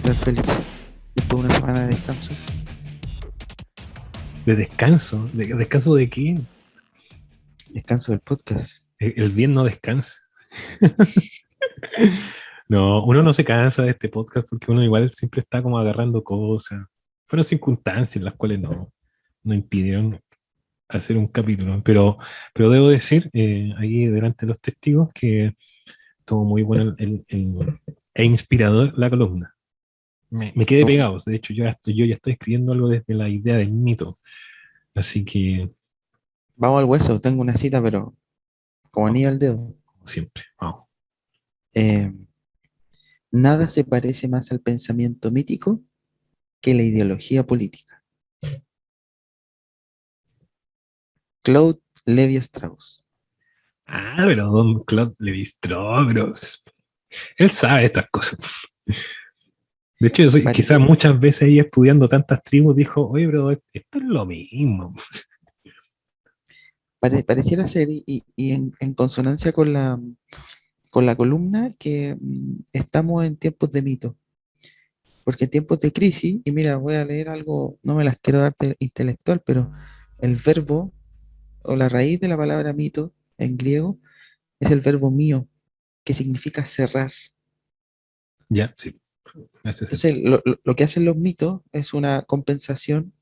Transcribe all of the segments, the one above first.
¿Qué tal, Félix? Después de una semana de descanso. De descanso. ¿Descanso de qué? Descanso del podcast. El bien no descansa. No, uno no se cansa de este podcast porque uno igual siempre está como agarrando cosas. Fueron circunstancias las cuales no impidieron hacer un capítulo. Pero debo decir, ahí delante de los testigos, que estuvo muy bueno e inspirador la columna. Me quedé Oh, pegado. De hecho, yo ya estoy escribiendo algo desde la idea del mito. Así que, vamos al hueso, tengo una cita, pero como vamos, anillo al dedo. como siempre, vamos. Eh, Nada se parece más al pensamiento mítico que la ideología política. Claude Levi-Strauss. Pero Don Claude Lévi-Strauss, él sabe estas cosas. De hecho, quizás Pareciera, muchas veces ahí estudiando tantas tribus dijo, oye, pero esto es lo mismo. pareciera ser, y en consonancia con la columna, que estamos en tiempos de mito. Porque en tiempos de crisis, y mira, voy a leer algo, no me las quiero dar de intelectual, pero el verbo o la raíz de la palabra mito en griego es el verbo mío, que significa cerrar. Ya, sí, hace Entonces, sentido. lo que hacen los mitos es una compensación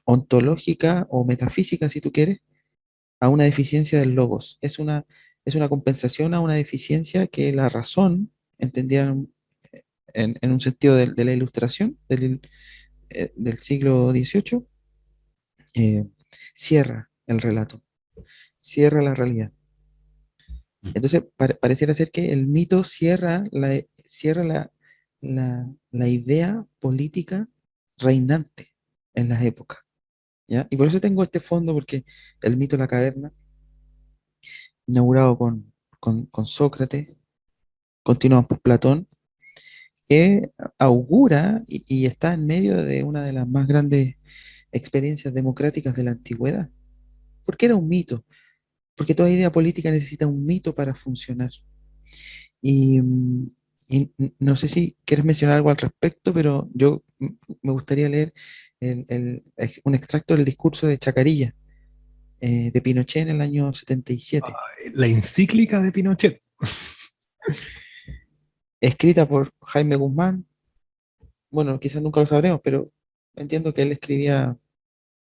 ontológica o metafísica, si tú quieres, a una deficiencia del logos. Es una compensación a una deficiencia que la razón, entendida en un sentido de la ilustración del siglo XVIII, eh, cierra el relato, cierra la realidad. Mm. Entonces, pareciera ser que el mito cierra la idea política reinante en las épocas, ¿ya? Y por eso tengo este fondo, porque el mito de la caverna, inaugurado con Sócrates, continuamos por Platón, que augura y está en medio de una de las más grandes experiencias democráticas de la antigüedad. ¿Por qué era un mito? Porque toda idea política necesita un mito para funcionar. Y, no sé si quieres mencionar algo al respecto, pero yo me gustaría leer un extracto del discurso de Chacarilla, de Pinochet en el año 77, La encíclica de Pinochet. escrita por Jaime Guzmán. Bueno, quizás nunca lo sabremos, pero entiendo que él escribía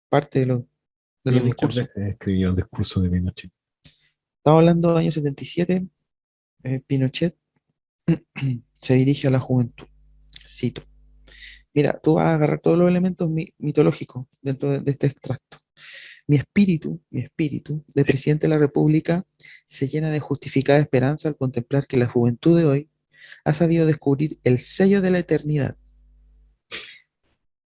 parte de Sí, los muchas discursos. veces escribió el discurso de Pinochet. Estaba hablando del año 77. Pinochet se dirige a la juventud. Cito: mira, tú vas a agarrar todos los elementos mitológicos dentro de este extracto. Mi espíritu de presidente de la República se llena de justificada esperanza al contemplar que la juventud de hoy ha sabido descubrir el sello de la eternidad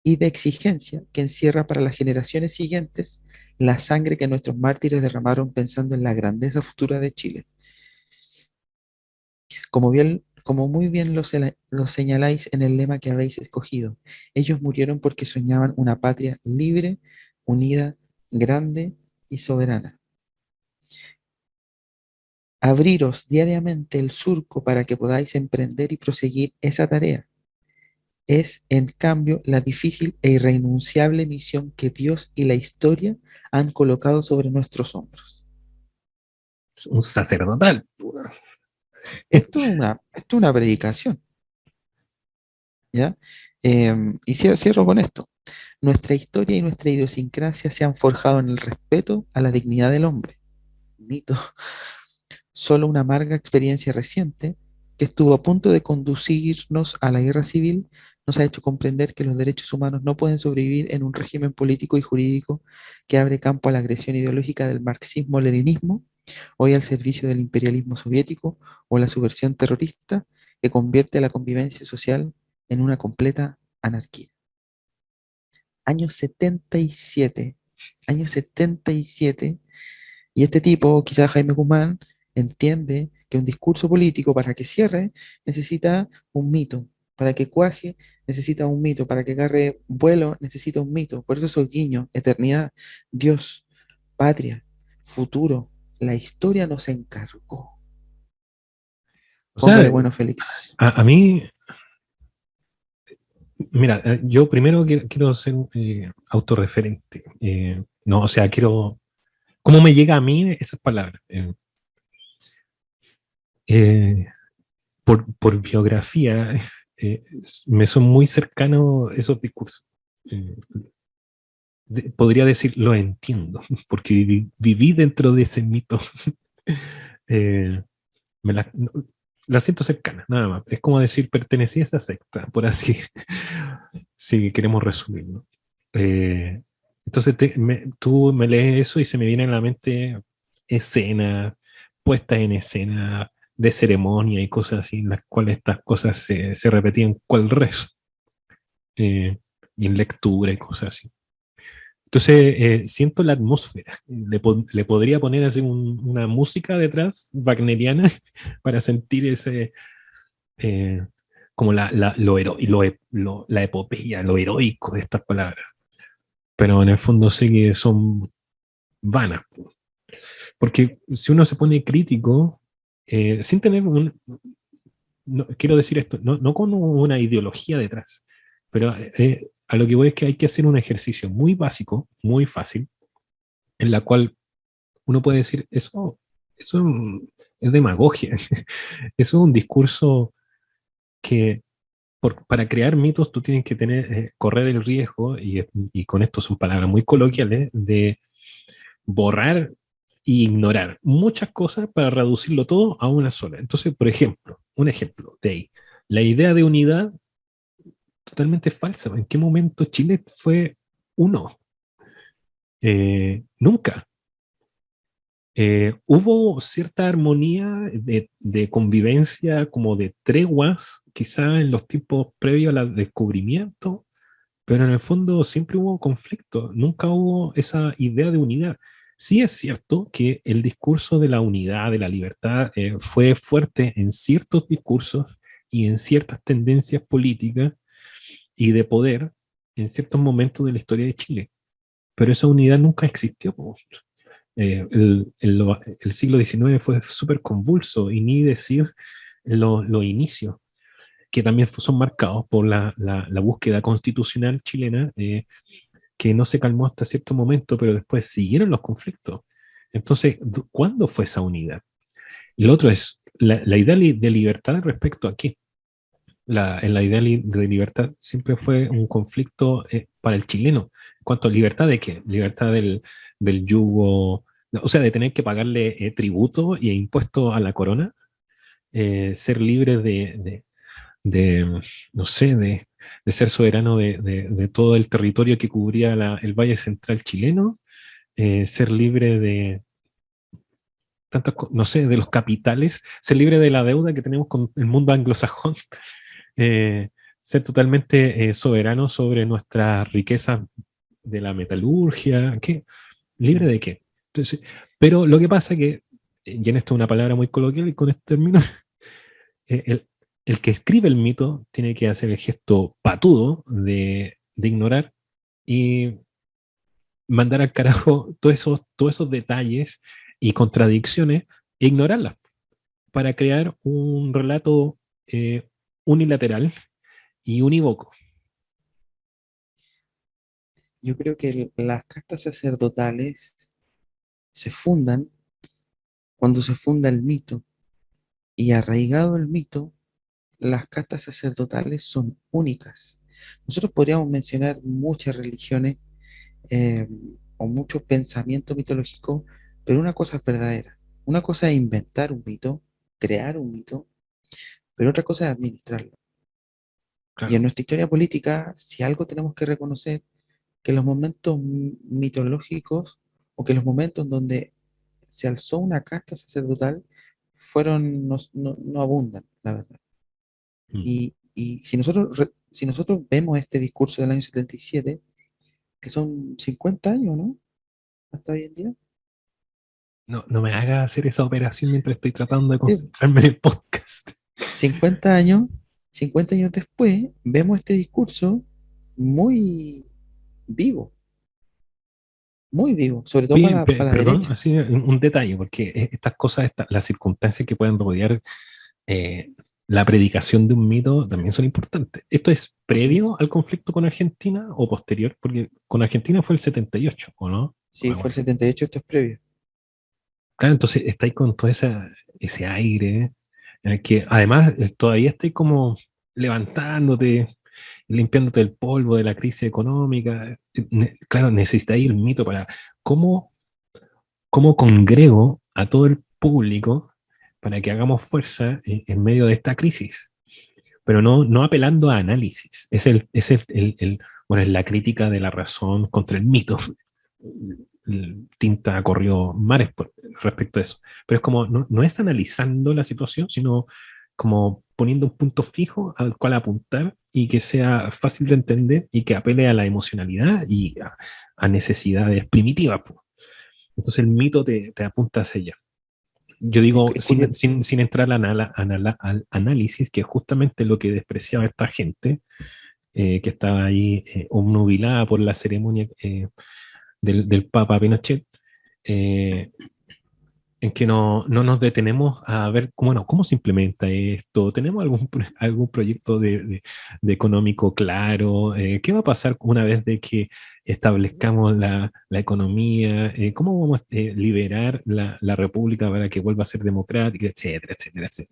y de exigencia que encierra para las generaciones siguientes la sangre que nuestros mártires derramaron pensando en la grandeza futura de Chile. Como muy bien lo señaláis en el lema que habéis escogido, ellos murieron porque soñaban una patria libre, unida, grande y soberana. Abriros diariamente el surco para que podáis emprender y proseguir esa tarea. Es, en cambio, la difícil e irrenunciable misión que Dios y la historia han colocado sobre nuestros hombros. Es un sacerdotal. Esto es una predicación, ¿ya? Y cierro con esto. Nuestra historia y nuestra idiosincrasia se han forjado en el respeto a la dignidad del hombre. Mito. Solo una amarga experiencia reciente, que estuvo a punto de conducirnos a la guerra civil, nos ha hecho comprender que los derechos humanos no pueden sobrevivir en un régimen político y jurídico que abre campo a la agresión ideológica del marxismo-leninismo, hoy al servicio del imperialismo soviético, o la subversión terrorista que convierte la convivencia social en una completa anarquía. Año 77, año 77. Y este tipo, quizás Jaime Guzmán, entiende que un discurso político, para que cierre, necesita un mito. Para que cuaje, necesita un mito. Para que agarre vuelo, necesita un mito. Por eso esos guiños: eternidad, Dios, patria, futuro. La historia nos encargó. O sea, Póngale bueno, Félix. a mí Mira, yo primero quiero ser autorreferente. No, o sea, quiero. ¿Cómo me llega a mí esas palabras? Eh, por biografía, eh, me son muy cercanos esos discursos. Eh, Podría decir, lo entiendo, porque viví dentro de ese mito. Eh, me no, la siento cercana, nada más. Es como decir, pertenecí a esa secta, por así, si queremos resumirlo. Eh, entonces tú me lees eso y se me viene a la mente escenas, puestas en escena de ceremonia y cosas así, en las cuales estas cosas se repetían cual rezo, eh, y en lectura y cosas así. Entonces, siento la atmósfera. Le podría poner así una música detrás, wagneriana, para sentir ese, eh, como la epopeya, lo heroico de estas palabras. Pero en el fondo sé que son vanas. Porque si uno se pone crítico, sin tener no, quiero decir esto, no con una ideología detrás, pero a lo que voy es que hay que hacer un ejercicio muy básico, muy fácil, en la cual uno puede decir, eso es demagogia, eso es un discurso que para crear mitos tú tienes que correr el riesgo, y con esto son palabras muy coloquiales, de borrar e ignorar muchas cosas para reducirlo todo a una sola. Entonces, por ejemplo, un ejemplo de ahí, la idea de unidad totalmente falsa. ¿En qué momento Chile fue uno? Nunca. Hubo cierta armonía de convivencia, como de treguas, quizá en los tiempos previos al descubrimiento, pero en el fondo siempre hubo conflicto, nunca hubo esa idea de unidad. Sí es cierto que el discurso de la unidad, de la libertad, fue fuerte en ciertos discursos y en ciertas tendencias políticas y de poder en ciertos momentos de la historia de Chile, pero esa unidad nunca existió. El siglo XIX fue súper convulso, y ni decir los inicios, que también son marcados por la búsqueda constitucional chilena, que no se calmó hasta cierto momento, pero después siguieron los conflictos. Entonces, ¿cuándo fue esa unidad? Y lo otro es la idea de libertad respecto a qué. En la idea de libertad siempre fue un conflicto, para el chileno. En cuanto a libertad de qué? Libertad del yugo, o sea, de tener que pagarle tributo y impuestos a la corona, ser libre de, no sé, de ser soberano de todo el territorio que cubría el Valle Central chileno, ser libre de tantas, no sé, de los capitales, ser libre de la deuda que tenemos con el mundo anglosajón, eh, ser totalmente soberano sobre nuestras riquezas de la metalurgia. ¿Qué? ¿Libre de qué? Entonces, pero lo que pasa es que, y en esto es una palabra muy coloquial y con este término, eh, el, el que escribe el mito tiene que hacer el gesto patudo de ignorar y mandar al carajo todos esos detalles y contradicciones e ignorarlas para crear un relato unilateral y unívoco. Yo creo que las castas sacerdotales se fundan cuando se funda el mito y arraigado el mito, las castas sacerdotales son únicas. Nosotros podríamos mencionar muchas religiones, eh, o muchos pensamientos mitológicos, pero una cosa es verdadera. Una cosa es inventar un mito, crear un mito, pero otra cosa es administrarlo. Y en Claro. nuestra historia política, si algo tenemos que reconocer, que los momentos mitológicos o que los momentos donde se alzó una casta sacerdotal fueron, no abundan, la verdad. Mm. Y si nosotros vemos este discurso del año 77, que son 50 años, ¿no? Hasta hoy en día. No, no me haga hacer esa operación mientras estoy tratando de Sí, concentrarme en el podcast. 50 años, 50 años después, vemos este discurso muy vivo, muy vivo, sobre todo Oye, para la perdón, derecha. así un detalle, porque estas cosas, las circunstancias que pueden rodear, eh, la predicación de un mito también son importantes. ¿Esto es por previo supuesto. al conflicto con Argentina o posterior? Porque con Argentina fue el 78, ¿o no? Sí, fue el 78, esto es previo. Claro, entonces estáis con todo ese aire en el que además todavía estáis como levantándote, limpiándote el polvo de la crisis económica. Claro, necesitáis el mito para cómo, cómo congrego a todo el público para que hagamos fuerza en medio de esta crisis, pero no apelando a análisis. Bueno, es la crítica de la razón contra el mito. Tinta corrió mares respecto a eso. Pero es como, no es analizando la situación, sino como poniendo un punto fijo al cual apuntar y que sea fácil de entender y que apele a la emocionalidad y a necesidades primitivas, po. Entonces el mito te apunta hacia allá. Yo digo, Es curioso. sin entrar al análisis, que es justamente lo que despreciaba esta gente, que estaba ahí obnubilada por la ceremonia del Papa Pinochet, eh, en que no nos detenemos a ver cómo se implementa esto. ¿Tenemos algún proyecto de económico claro? ¿Qué va a pasar una vez de que establezcamos la economía? ¿Cómo vamos a liberar la república para que vuelva a ser democrática, etcétera, etcétera, etcétera?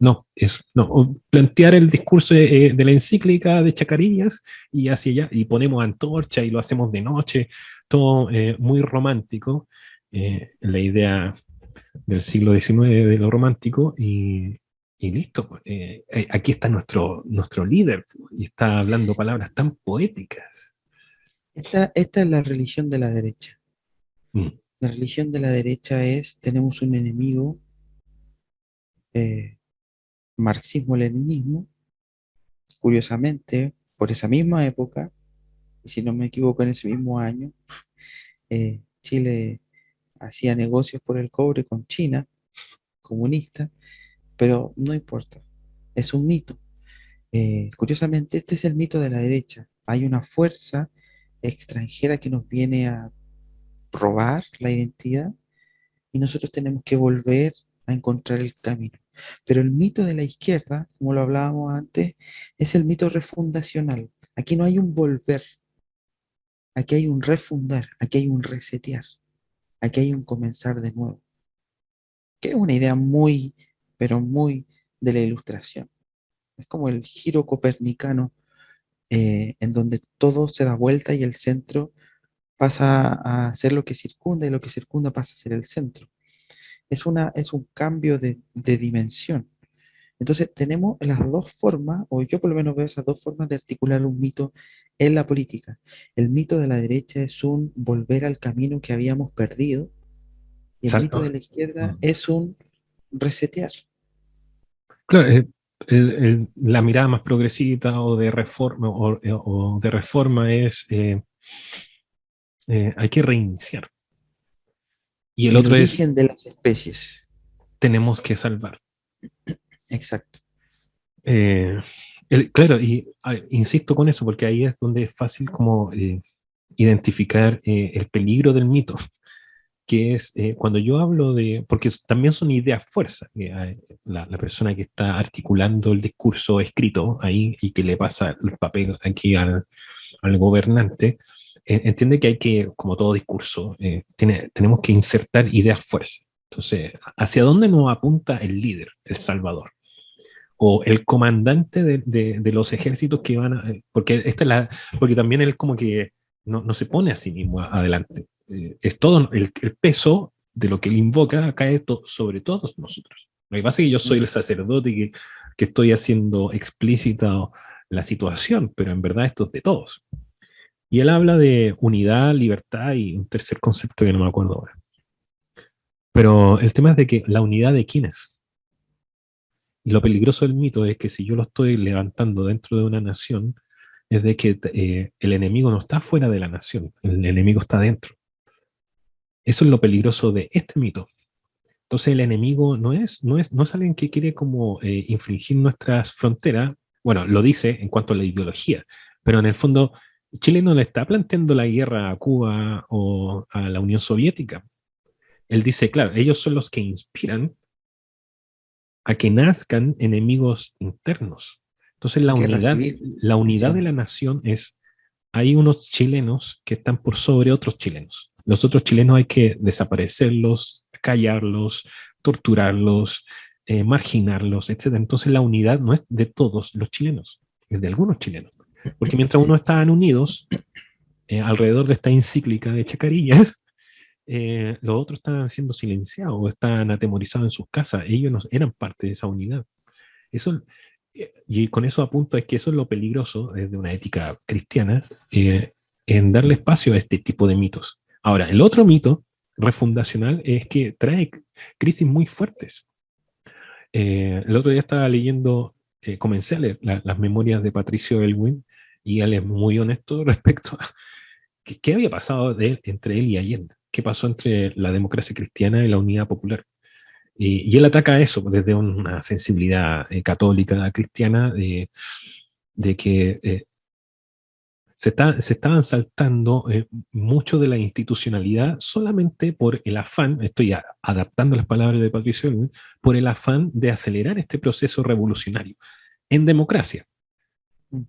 No, plantear el discurso de la encíclica de Chacarillas y hacia allá, y ponemos antorcha y lo hacemos de noche, todo muy romántico. La idea del siglo XIX, de lo romántico, y listo, pues. Aquí está nuestro líder, pues, y está hablando palabras tan poéticas. Esta es la religión de la derecha. Mm. La religión de la derecha es, tenemos un enemigo, eh, marxismo-leninismo, curiosamente, por esa misma época, y si no me equivoco, en ese mismo año, Chile hacía negocios por el cobre con China, comunista, pero no importa, es un mito. Curiosamente, este es el mito de la derecha. Hay una fuerza extranjera que nos viene a robar la identidad y nosotros tenemos que volver a encontrar el camino. Pero el mito de la izquierda, como lo hablábamos antes, es el mito refundacional. Aquí no hay un volver, aquí hay un refundar, aquí hay un resetear, aquí hay un comenzar de nuevo, que es una idea muy, pero muy de la ilustración. Es como el giro copernicano, en donde todo se da vuelta y el centro pasa a ser lo que circunda y lo que circunda pasa a ser el centro. Es un cambio de dimensión. Entonces tenemos las dos formas, o yo por lo menos veo esas dos formas de articular un mito en la política. El mito de la derecha es un volver al camino que habíamos perdido y el mito de Exacto. la izquierda Mm. es un resetear. Claro, la mirada más progresista o de reforma, o de reforma es hay que reiniciar. Y el El otro es origen de las especies. tenemos que salvar. Exacto. Eh, claro, y insisto con eso, porque ahí es donde es fácil como identificar el peligro del mito, que es cuando yo hablo de, porque también son ideas fuerza, que la persona que está articulando el discurso escrito ahí y que le pasa el papel aquí al gobernante, entiende que hay que, como todo discurso, tenemos que insertar ideas fuerza. Entonces, ¿hacia dónde nos apunta el líder, el salvador? O el comandante de los ejércitos que van a, porque porque también él como que no se pone a sí mismo adelante. Es todo el peso de lo que él invoca cae sobre todos nosotros. Lo que pasa es que yo soy el Mm. sacerdote que estoy haciendo explícita la situación, pero en verdad esto es de todos. Y él habla de unidad, libertad y un tercer concepto que no me acuerdo ahora. Pero el tema es de que la unidad de quiénes. Y lo peligroso del mito es que si yo lo estoy levantando dentro de una nación, es de que el enemigo no está fuera de la nación, el enemigo está dentro. Eso es lo peligroso de este mito. Entonces el enemigo no es alguien que quiere como infringir nuestras fronteras. Bueno, lo dice en cuanto a la ideología, pero en el fondo Chile no le está planteando la guerra a Cuba o a la Unión Soviética. Él dice, claro, ellos son los que inspiran a que nazcan enemigos internos. Entonces Guerra civil, la unidad de sí. la nación es, hay unos chilenos que están por sobre otros chilenos. Los otros chilenos hay que desaparecerlos, callarlos, torturarlos, marginarlos, etc. Entonces la unidad no es de todos los chilenos, es de algunos chilenos. Porque mientras unos estaban unidos alrededor de esta encíclica de Chacarillas, los otros estaban siendo silenciados o estaban atemorizados en sus casas. Ellos no eran parte de esa unidad. Eso, y con eso apunto es que eso es lo peligroso desde una ética cristiana, en darle espacio a este tipo de mitos. Ahora, el otro mito refundacional es que trae crisis muy fuertes. El otro día estaba leyendo, comencé a leer las memorias de Patricio Elwin y él es muy honesto respecto a qué había pasado entre él y Allende, qué pasó entre la democracia cristiana y la unidad popular. Y él ataca eso desde una sensibilidad católica cristiana de que se estaban saltando mucho de la institucionalidad solamente por el afán, estoy adaptando las palabras de Patricio Elwin, por el afán de acelerar este proceso revolucionario en democracia.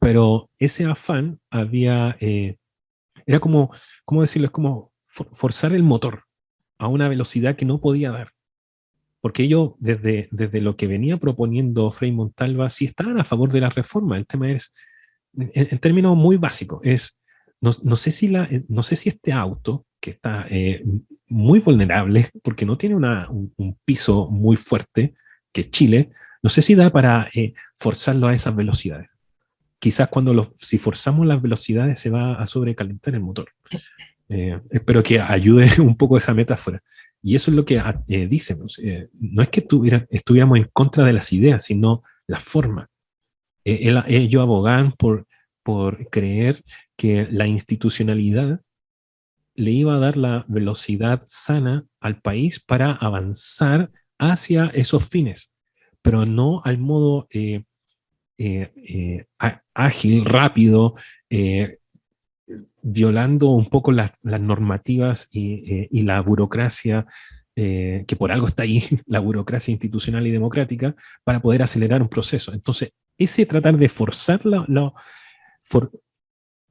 Pero ese afán era como, ¿cómo decirlo? Es como forzar el motor a una velocidad que no podía dar. Porque ellos, desde lo que venía proponiendo Frei Montalva, sí estaban a favor de la reforma. El tema es, en términos muy básicos, no sé no sé si este auto, que está muy vulnerable, porque no tiene un piso muy fuerte, que es Chile, no sé si da para forzarlo a esas velocidades. Quizás si forzamos las velocidades se va a sobrecalentar el motor. Espero que ayude un poco esa metáfora. Y eso es lo que dicen. No es que estuviéramos en contra de las ideas, sino la forma. Ellos abogaban por creer que la institucionalidad le iba a dar la velocidad sana al país para avanzar hacia esos fines, pero no al modo ágil, rápido, eh, violando un poco las normativas y la burocracia, que por algo está ahí, la burocracia institucional y democrática, para poder acelerar un proceso. Entonces, ese tratar de forzar for,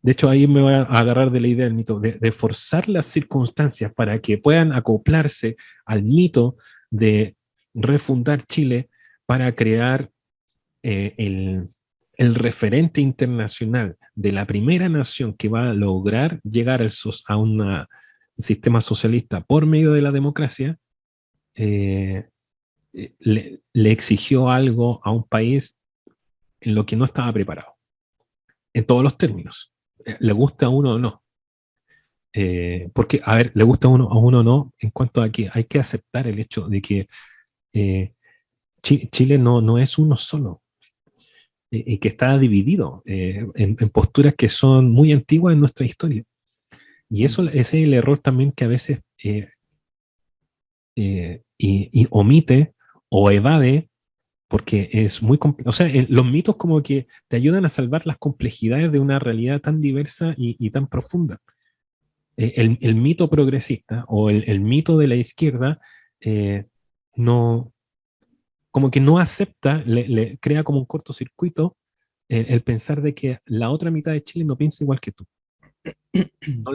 de hecho, ahí me voy a agarrar de la idea del mito, de forzar las circunstancias para que puedan acoplarse al mito de refundar Chile para crear el referente internacional de la primera nación que va a lograr llegar a un sistema socialista por medio de la democracia, eh, le exigió algo a un país en lo que no estaba preparado, en todos los términos. Le gusta a uno o no. Porque, a ver, le gusta a uno o no, en cuanto a que hay que aceptar el hecho de que eh, Chile no es uno solo, y que está dividido en posturas que son muy antiguas en nuestra historia. Y Mm. eso ese es el error también que a veces y omite o evade, porque es muy complejo. O sea, los mitos como que te ayudan a salvar las complejidades de una realidad tan diversa y tan profunda. El mito progresista o el mito de la izquierda eh, no, como que no acepta, le crea como un cortocircuito el pensar de que la otra mitad de Chile no piensa igual que tú.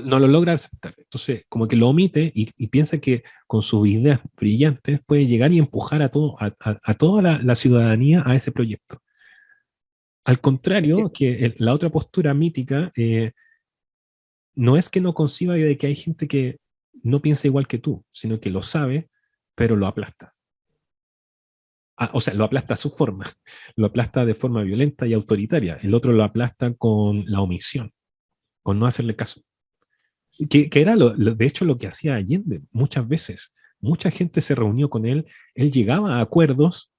No lo logra aceptar. Entonces, como que lo omite y piensa que con sus ideas brillantes puede llegar y empujar a toda la ciudadanía a ese proyecto. Al Es que, contrario, que la otra postura mítica no es que no conciba de que hay gente que no piensa igual que tú, sino que lo sabe, pero lo aplasta. O sea, lo aplasta a su forma, lo aplasta de forma violenta y autoritaria. El otro lo aplasta con la omisión, con no hacerle caso. Que era de hecho lo que hacía Allende muchas veces. Mucha gente se reunió con él llegaba a acuerdos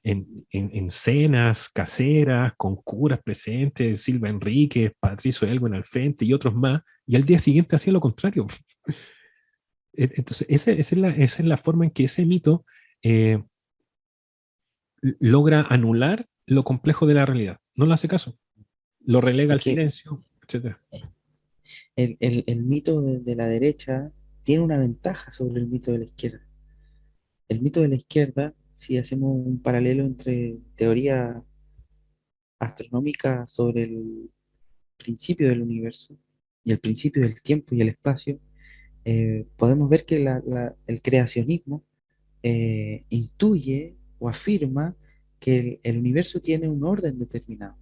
en cenas caseras, con curas presentes, Silva Enríquez, Patricio Elwin al frente y otros más, y al día siguiente hacía lo contrario. Entonces, esa es la forma en que ese mito eh, logra anular lo complejo de la realidad. No le hace caso, lo relega es al que silencio, etcétera. el mito de la derecha tiene una ventaja sobre el mito de la izquierda. El mito de la izquierda si hacemos un paralelo entre teoría astronómica sobre el principio del universo y el principio del tiempo y el espacio, podemos ver que el creacionismo intuye o afirma que el universo tiene un orden determinado.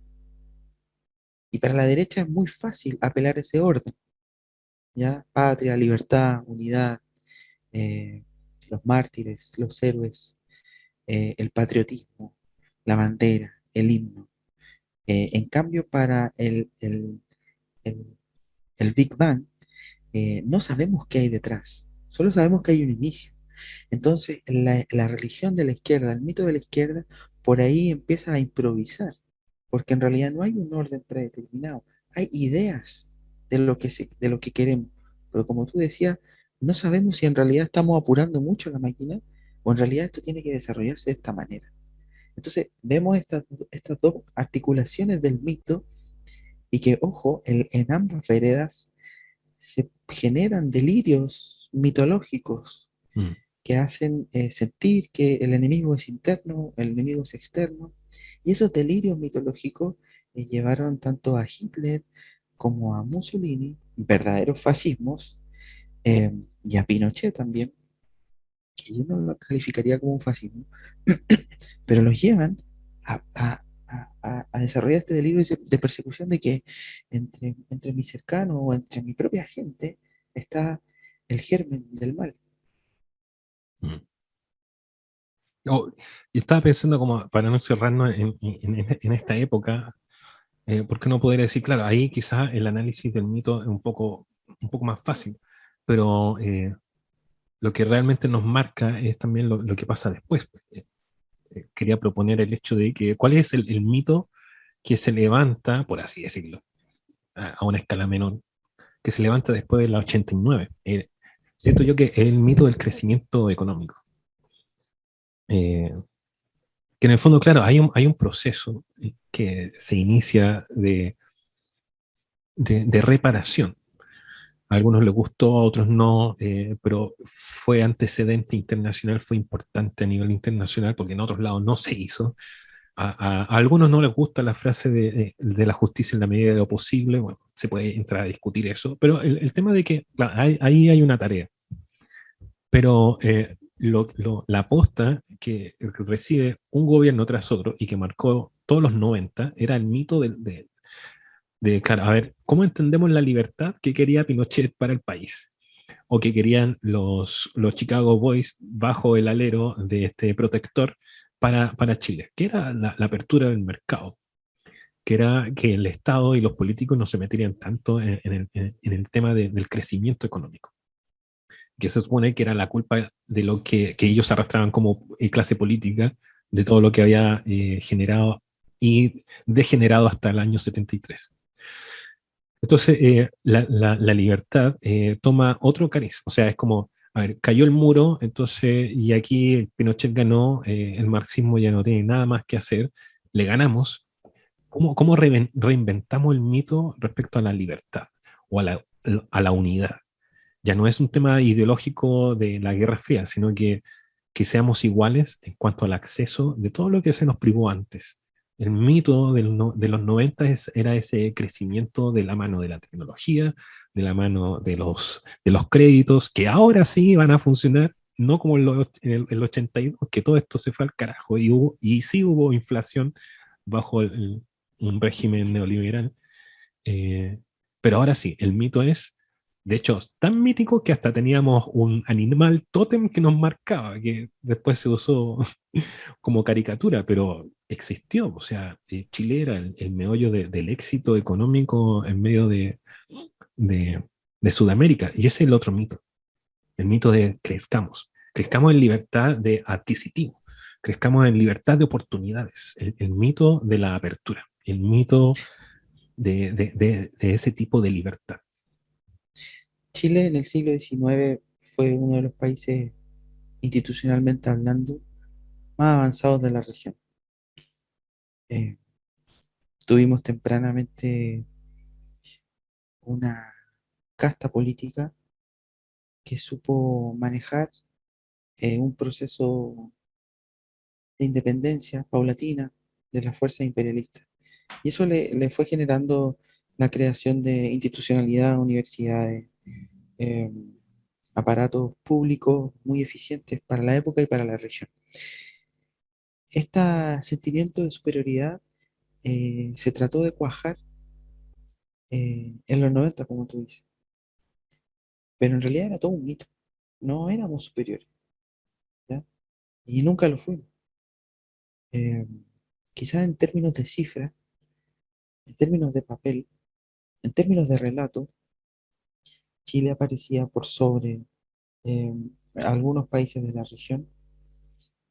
Y para la derecha es muy fácil apelar a ese orden, ¿ya? Patria, libertad, unidad, eh, los mártires, los héroes, el patriotismo, la bandera, el himno. En cambio, para el- el Big Bang, no sabemos qué hay detrás, solo sabemos que hay un inicio. Entonces, la religión de la izquierda, el mito de la izquierda, por ahí empieza a improvisar, porque en realidad no hay un orden predeterminado, hay ideas de lo que queremos, pero como tú decías, no sabemos si en realidad estamos apurando mucho la máquina o en realidad esto tiene que desarrollarse de esta manera. Entonces, vemos estas dos articulaciones del mito y que, ojo, en ambas veredas se generan delirios mitológicos Mm. que hacen sentir que el enemigo es interno, el enemigo es externo. Y esos delirios mitológicos llevaron tanto a Hitler como a Mussolini, verdaderos fascismos, y a Pinochet también, que yo no lo calificaría como un fascismo, pero los llevan a desarrollar este delirio de persecución de que entre mi cercano o entre mi propia gente está el germen del mal. Mm. Oh, y estaba pensando como, para no encerrarnos en esta época, ¿por qué no poder decir, claro, ahí quizás el análisis del mito es un poco más fácil, pero lo que realmente nos marca es también lo que pasa después. Quería proponer el hecho de que, ¿cuál es el mito que se levanta, por así decirlo, a una escala menor, que se levanta después de la 89? Siento yo que es el mito del crecimiento económico. Eh, que en el fondo, claro, hay un proceso que se inicia de reparación. A algunos les gustó, a otros no, pero fue antecedente internacional, fue importante a nivel internacional porque en otros lados no se hizo. A algunos no les gusta la frase de la justicia en la medida de lo posible, bueno, se puede entrar a discutir eso, pero el tema de que claro, ahí hay una tarea, pero la aposta que recibe un gobierno tras otro y que marcó todos los 90 era el mito claro, a ver, ¿cómo entendemos la libertad que quería Pinochet para el país? O que querían los Chicago Boys bajo el alero de este protector para Chile, que era la apertura del mercado, que era que el Estado y los políticos no se meterían tanto en el tema del crecimiento económico, que se supone que era la culpa de lo que ellos arrastraban como clase política, de todo lo que había generado y degenerado hasta el año 73. Entonces, la libertad toma otro cariz, o sea, es como, a ver, cayó el muro, entonces, y aquí Pinochet ganó, el marxismo ya no tiene nada más que hacer, le ganamos. ¿Cómo reinventamos el mito respecto a la libertad o a la unidad? Ya no es un tema ideológico de la Guerra Fría, sino que seamos iguales en cuanto al acceso de todo lo que se nos privó antes. El mito de los 90 era ese crecimiento de la mano de la tecnología, de la mano de los créditos, que ahora sí van a funcionar, no como en el 82, que todo esto se fue al carajo y sí hubo inflación bajo un régimen neoliberal. eh, pero ahora sí, el mito es, de hecho, tan mítico que hasta teníamos un animal tótem que nos marcaba, que después se usó como caricatura, pero existió. O sea, Chile era el meollo del éxito económico en medio de, de Sudamérica. Y ese es el otro mito, el mito de crezcamos. Crezcamos en libertad de adquisitivo, crezcamos en libertad de oportunidades, el mito de la apertura, el mito de ese tipo de libertad. Chile en el siglo XIX fue uno de los países institucionalmente hablando más avanzados de la región. Eh, Tuvimos tempranamente una casta política que supo manejar un proceso de independencia paulatina de las fuerzas imperialistas. Y eso le fue generando la creación de institucionalidad, universidades, eh, aparatos públicos muy eficientes para la época y para la región. Este sentimiento de superioridad se trató de cuajar en los 90, como tú dices, pero en realidad era todo un mito. No éramos superiores, ¿ya? Y nunca lo fuimos. Eh, Quizás en términos de cifras, en términos de papel, en términos de relato, Chile aparecía por sobre eh, algunos países de la región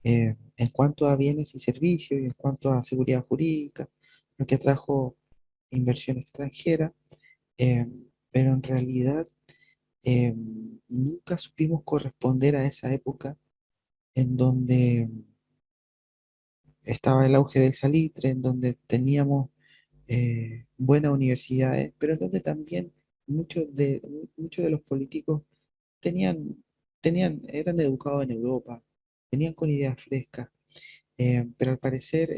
en cuanto a bienes y servicios y en cuanto a seguridad jurídica, lo que atrajo inversión extranjera, eh, pero en realidad eh, nunca supimos corresponder a esa época en donde estaba el auge del salitre, en donde teníamos buenas universidades, pero en donde también muchos de los políticos tenían, eran educados en Europa, venían con ideas frescas, pero al parecer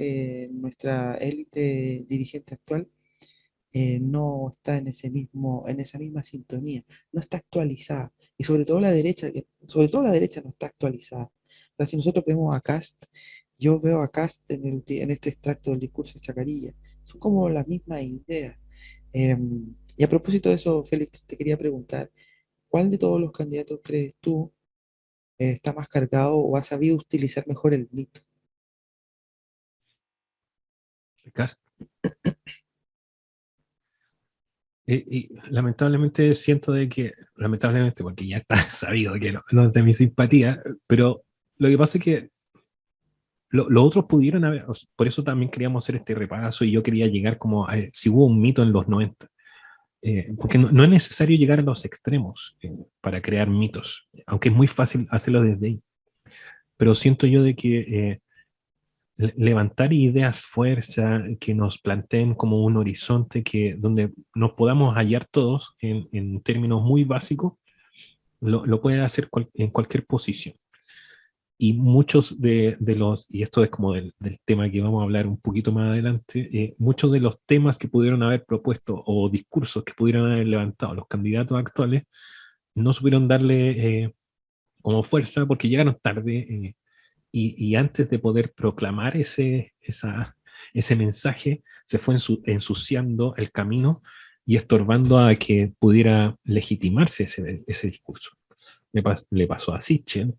nuestra élite dirigente actual no está en en esa misma sintonía, no está actualizada. Y sobre todo la derecha no está actualizada. O sea, si nosotros vemos a Cast, yo veo a Cast en este extracto del discurso de Chacarilla, son como las mismas ideas. Y a propósito de eso, Félix, te quería preguntar, ¿cuál de todos los candidatos crees tú está más cargado o ha sabido utilizar mejor el mito? Cast. Y lamentablemente siento de que, lamentablemente, porque ya está sabido que no es de mi simpatía, pero lo que pasa es que los otros pudieron haber, por eso también queríamos hacer este repaso y yo quería llegar como a si hubo un mito en los 90, porque no es necesario llegar a los extremos para crear mitos, aunque es muy fácil hacerlo desde ahí, pero siento yo de que levantar ideas fuerza que nos planteen como un horizonte que donde nos podamos hallar todos en términos muy básicos, lo puede hacer en cualquier posición. Y muchos de los, y esto es como del tema que vamos a hablar un poquito más adelante, muchos de los temas que pudieron haber propuesto o discursos que pudieron haber levantado los candidatos actuales no supieron darle como fuerza porque llegaron tarde y antes de poder proclamar ese mensaje se fue ensuciando el camino y estorbando a que pudiera legitimarse ese discurso. Le pasó a Sichel,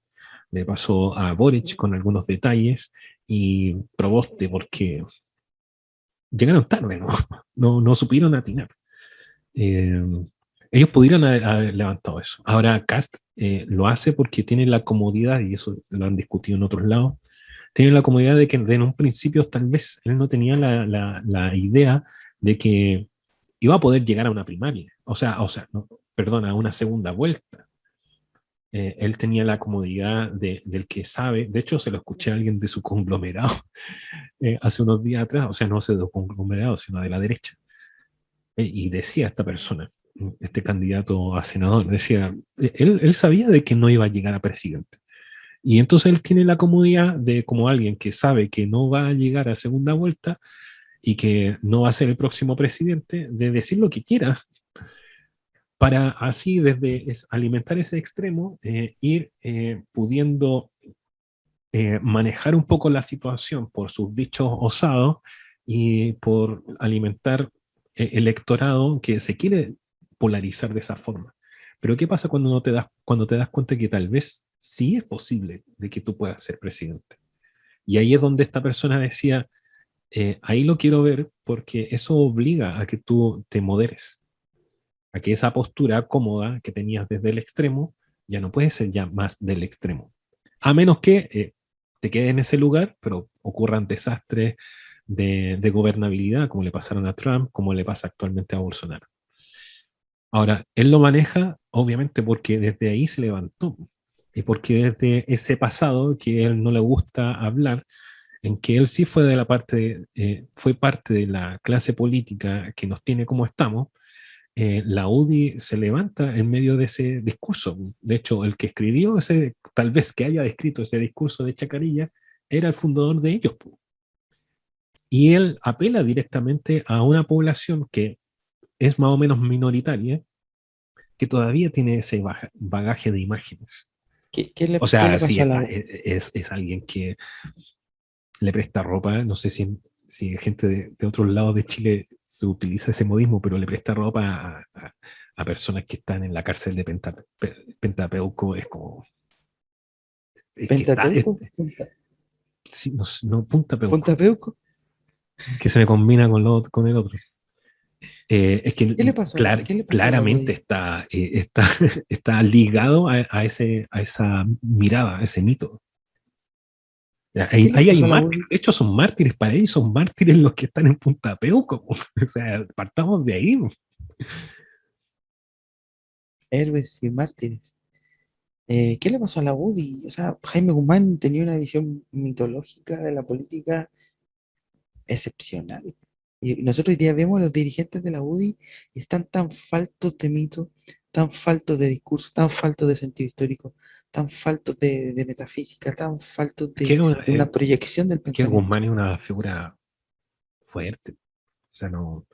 le pasó a Boric con algunos detalles y Proboste porque llegaron tarde, ¿no? No supieron atinar. Eh, Ellos pudieran haber levantado eso. Ahora Cast lo hace porque tiene la comodidad, y eso lo han discutido en otros lados, tiene la comodidad de que en un principio tal vez él no tenía la idea de que iba a poder llegar a una primaria, o sea no, perdón, a una segunda vuelta. Él tenía la comodidad del que sabe, de hecho se lo escuché a alguien de su conglomerado hace unos días atrás, o sea, no de su conglomerado, sino de la derecha, y decía esta persona, este candidato a senador, decía, él sabía de que no iba a llegar a presidente. Y entonces él tiene la comodidad de, como alguien que sabe que no va a llegar a segunda vuelta y que no va a ser el próximo presidente, de decir lo que quiera para así desde alimentar ese extremo, ir pudiendo manejar un poco la situación por sus dichos osados y por alimentar electorado que se quiere polarizar de esa forma. Pero ¿qué pasa cuando te das cuenta que tal vez sí es posible de que tú puedas ser presidente? Y ahí es donde esta persona decía, ahí lo quiero ver porque eso obliga a que tú te moderes, a que esa postura cómoda que tenías desde el extremo ya no puede ser ya más del extremo. A menos que te quedes en ese lugar, pero ocurran desastres de gobernabilidad, como le pasaron a Trump, como le pasa actualmente a Bolsonaro. Ahora, él lo maneja, obviamente, porque desde ahí se levantó. Y porque desde ese pasado que a él no le gusta hablar, en que él sí fue de la parte, fue parte de la clase política que nos tiene como estamos, la UDI se levanta en medio de ese discurso. De hecho, el que escribió ese, tal vez que haya escrito ese discurso de Chacarilla, era el fundador de ellos, po. Y él apela directamente a una población que es más o menos minoritaria, que todavía tiene ese bagaje de imágenes. O qué sea, le sí, pasó a la está, U? es alguien que le presta ropa, no sé si gente de otros lados de Chile se utiliza ese modismo, pero le presta ropa a personas que están en la cárcel de Pentapeuco, es como, es que está, ¿Pentateuco? sí, no, no, Punta Peuco, ¿Puntapeuco? que se me combina con el otro. Es que ¿Qué le pasó a la claramente UDI? está ligado a esa mirada, a ese mito. ¿Qué le Ahí hay pasó a la mártires, UDI? de hecho son mártires, para ellos son mártires los que están en Punta Peuco. O sea, partamos de ahí. Héroes y mártires. ¿Qué le pasó a la UDI? O sea, Jaime Guzmán tenía una visión mitológica de la política excepcional. Y nosotros hoy día vemos a los dirigentes de la UDI y están tan faltos de mito, tan faltos de discurso, tan faltos de sentido histórico, tan faltos de metafísica, tan faltos Es que, de una proyección del que pensamiento. Guzmán es una figura fuerte. O sea, no,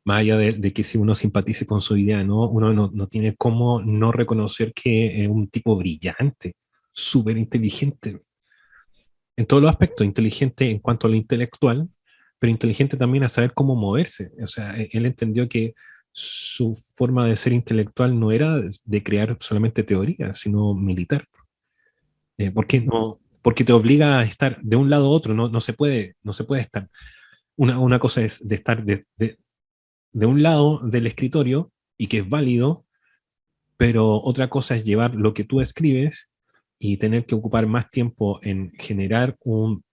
más allá de que si uno simpatice con su idea, ¿no? Uno no tiene cómo no reconocer que es un tipo brillante, súper inteligente, en todos los aspectos, inteligente en cuanto a lo intelectual, pero inteligente también a saber cómo moverse. O sea, él entendió que su forma de ser intelectual no era de crear solamente teoría, sino militar. ¿Por qué no? Porque te obliga a estar de un lado a otro, no se puede estar. Una cosa es de estar de un lado del escritorio y que es válido, pero otra cosa es llevar lo que tú escribes y tener que ocupar más tiempo en generar un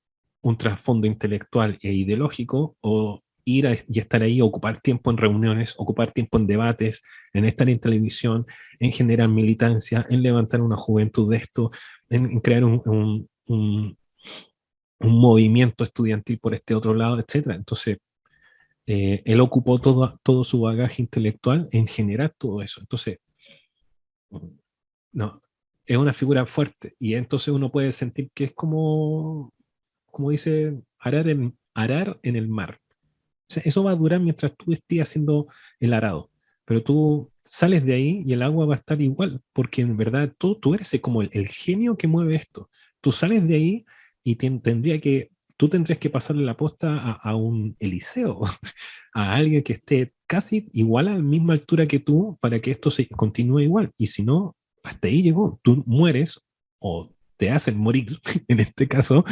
trasfondo intelectual e ideológico o y estar ahí, ocupar tiempo en reuniones, ocupar tiempo en debates, en estar en televisión, en generar militancia, en levantar una juventud de esto, en crear un movimiento estudiantil por este otro lado, etcétera. Entonces, él ocupó todo su bagaje intelectual en generar todo eso. Entonces, no, es una figura fuerte y entonces uno puede sentir que es como dice, arar en el mar. O sea, eso va a durar mientras tú estés haciendo el arado, pero tú sales de ahí y el agua va a estar igual, porque en verdad tú eres como el genio que mueve esto. Tú sales de ahí y tú tendrías que pasarle la posta a un Eliseo, a alguien que esté casi igual a la misma altura que tú para que esto se continúe igual. Y si no, hasta ahí llegó. Tú mueres o te hacen morir, en este caso,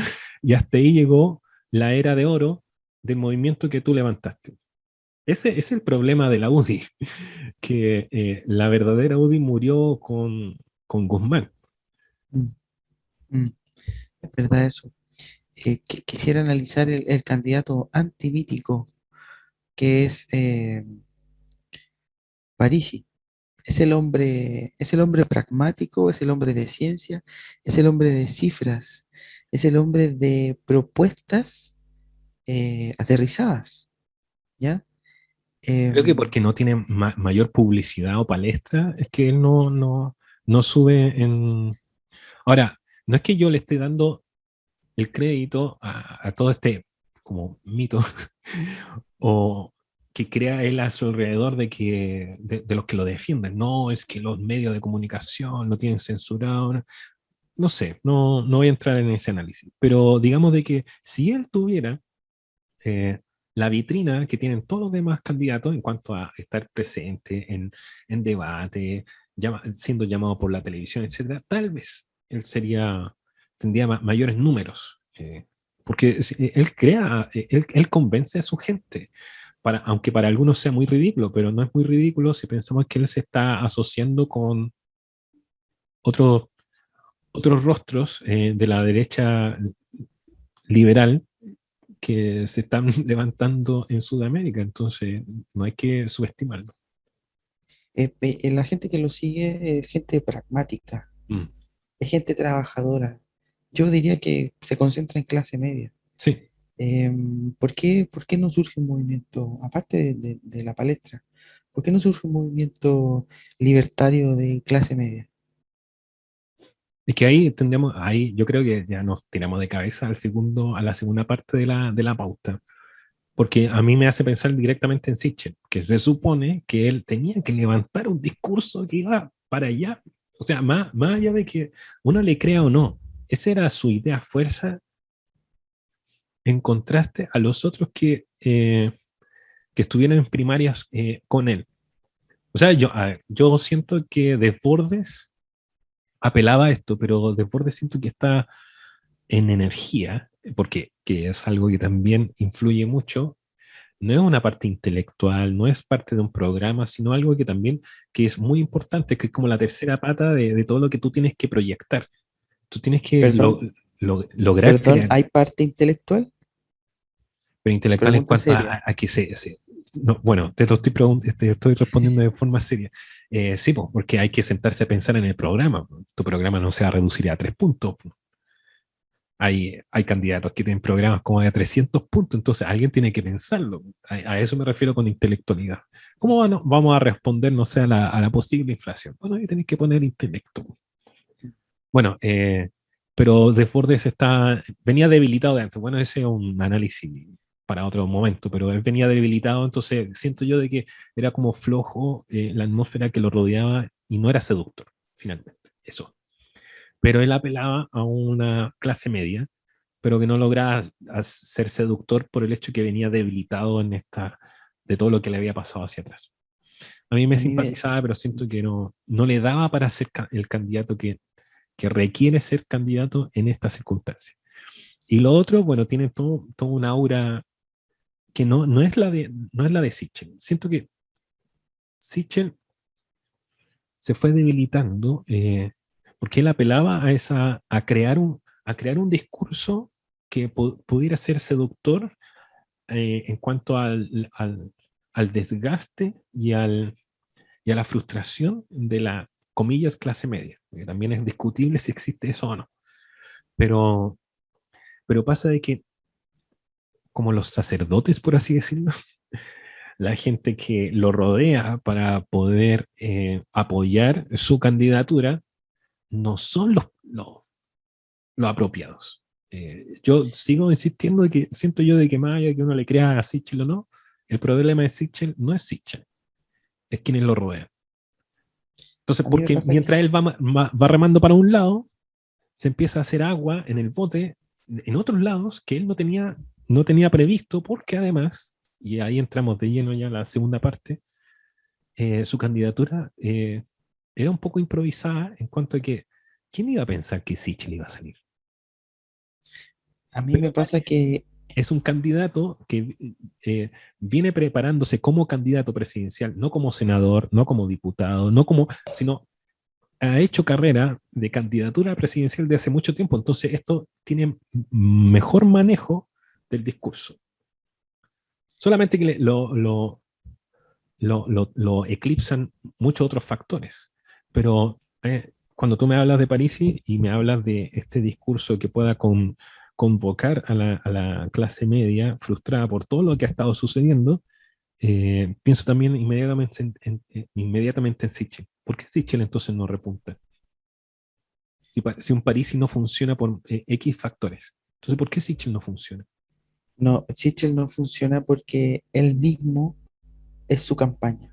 y hasta ahí llegó la era de oro del movimiento que tú levantaste. Ese es el problema de la UDI, que la verdadera UDI murió con Guzmán. Mm, mm, es verdad eso. Quisiera analizar el candidato antivítico, que es Parisi. Es el hombre pragmático, es el hombre de ciencia, es el hombre de cifras, es el hombre de propuestas aterrizadas, ¿ya? Creo que Em, porque no tiene mayor publicidad o palestra, es que él no sube en... Ahora, no es que yo le esté dando el crédito a todo este como mito o que crea él a su alrededor de los que lo defienden. No, es que los medios de comunicación lo tienen censurado. No, no sé, no voy a entrar en ese análisis. Pero digamos de que si él tuviera eh, la vitrina que tienen todos los demás candidatos en cuanto a estar presente en debate, siendo llamado por la televisión, etcétera, tal vez él tendría mayores números. Porque él crea, él convence a su gente, aunque para algunos sea muy ridículo, pero no es muy ridículo si pensamos que él se está asociando con otros otros rostros de la derecha liberal que se están levantando en Sudamérica, entonces no hay que subestimarlo. la gente que lo sigue es gente pragmática, Mm, es gente trabajadora. Yo diría que se concentra en clase media. sí, Por qué no surge un movimiento, aparte de la palestra, por qué no surge un movimiento libertario de clase media? Es que ahí tendríamos, ahí yo creo que ya nos tiramos de cabeza a la segunda parte de la pauta, porque a mí me hace pensar directamente en Sitchin, que se supone que él tenía que levantar un discurso que iba para allá, o sea, más allá de que uno le crea o no, esa era su idea fuerza en contraste a los otros que estuvieron en primarias con él. O sea, a ver, yo siento que Desbordes apelaba a esto, pero Desbordes siento que está en energía, porque que es algo que también influye mucho, no es una parte intelectual, no es parte de un programa, sino algo que también que es muy importante, que es como la tercera pata de todo lo que tú tienes que proyectar. Tú tienes que Perdón, lograr perdón, crear, ¿hay parte intelectual? pero intelectual en Pregunta cuanto seria. a que no, bueno, te estoy respondiendo de forma seria. Sí, po, porque hay que sentarse a pensar en el programa. Tu programa no se va a reducir a 3 puntos. Hay candidatos que tienen programas como de 300 puntos, entonces alguien tiene que pensarlo. A eso me refiero con intelectualidad. ¿Cómo vamos a responder, no sé, a la posible inflación? Bueno, ahí tenéis que poner intelecto. Bueno, pero Desbordes venía debilitado de antes. Bueno, ese es un análisis para otro momento, pero él venía debilitado, entonces siento yo de que era como flojo la atmósfera que lo rodeaba y no era seductor, finalmente. Eso. Pero él apelaba a una clase media, pero que no lograba ser seductor por el hecho que venía debilitado de todo lo que le había pasado hacia atrás. A mí me A mí me, simpatizaba, pero siento que no le daba para ser el candidato que requiere ser candidato en estas circunstancias. Y lo otro, bueno, tiene todo una aura que no es la de Sichel. Siento que Sichel se fue debilitando porque él apelaba a crear un discurso que pudiera ser seductor en cuanto al desgaste y a la frustración de la, comillas, clase media, que también es discutible si existe eso o no. Pero, pero pasa de que, como los sacerdotes, por así decirlo, la gente que lo rodea para poder apoyar su candidatura, no son los apropiados. Yo sigo insistiendo de que siento yo de que más allá de que uno le crea a Sichel o no, el problema de Sichel no es Sichel, es quienes lo rodean. Entonces, a mí me porque pasa mientras que él va remando para un lado, se empieza a hacer agua en el bote en otros lados que él no tenía previsto, porque además, y ahí entramos de lleno ya a la segunda parte, su candidatura era un poco improvisada en cuanto a que, ¿quién iba a pensar que Sichel iba a salir? a mí me Pero pasa París que es un candidato que viene preparándose como candidato presidencial, no como senador, no como diputado, sino ha hecho carrera de candidatura presidencial de hace mucho tiempo. Entonces, esto tiene mejor manejo del discurso. Solamente que lo eclipsan muchos otros factores. Pero cuando tú me hablas de París y me hablas de este discurso que pueda convocar a la clase media frustrada por todo lo que ha estado sucediendo, pienso también inmediatamente en Sichel. ¿Por qué Sichel entonces no repunta? Si un París no funciona por X factores. Entonces, ¿por qué Sichel no funciona? no, Sichel no funciona porque él mismo es su campaña.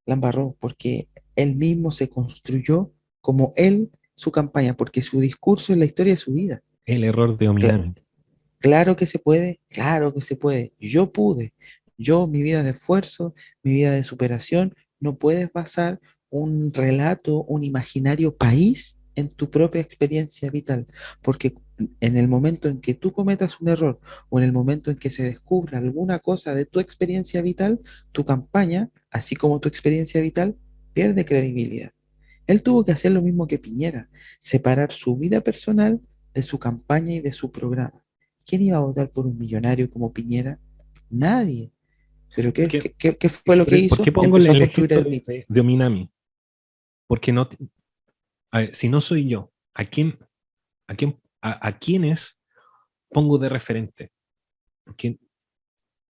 La embarró porque él mismo se construyó como él su campaña, porque su discurso es la historia de su vida. El error de Cla- Ominami. claro que se puede, claro que se puede. Yo pude. Yo, mi vida de esfuerzo, mi vida de superación, no puedes basar un relato, un imaginario país en tu propia experiencia vital, porque en el momento en que tú cometas un error o en el momento en que se descubra alguna cosa de tu experiencia vital, tu campaña, así como tu experiencia vital, pierde credibilidad. Él tuvo que hacer lo mismo que Piñera, separar su vida personal de su campaña y de su programa. ¿Quién iba a votar por un millonario como Piñera? Nadie. ¿Pero Porque, qué fue lo que ¿por qué hizo? pongo Empezó a el construir ejemplo el mito. de Ominami? Porque no, a ver, si no soy yo, a quiénes pongo de referente? Porque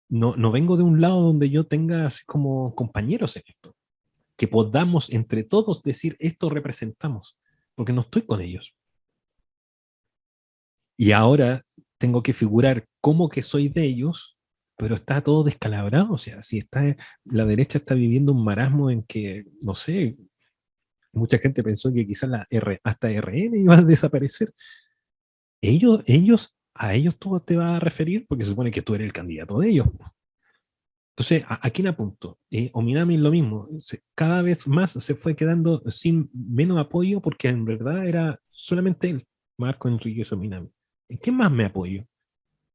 no vengo de un lado donde yo tenga así como compañeros en esto, que podamos entre todos decir esto representamos. porque no estoy con ellos. Y ahora tengo que figurar como que soy de ellos, pero está todo descalabrado. O sea, si está, la derecha está viviendo un marasmo en que, no sé, mucha gente pensó que quizás hasta RN iba a desaparecer. A ellos tú te vas a referir porque se supone que tú eres el candidato de ellos. Entonces, ¿a quién apunto? Ominami lo mismo, cada vez más se fue quedando sin menos apoyo porque en verdad era solamente él, Marco Enríquez Ominami. ¿En qué más me apoyo?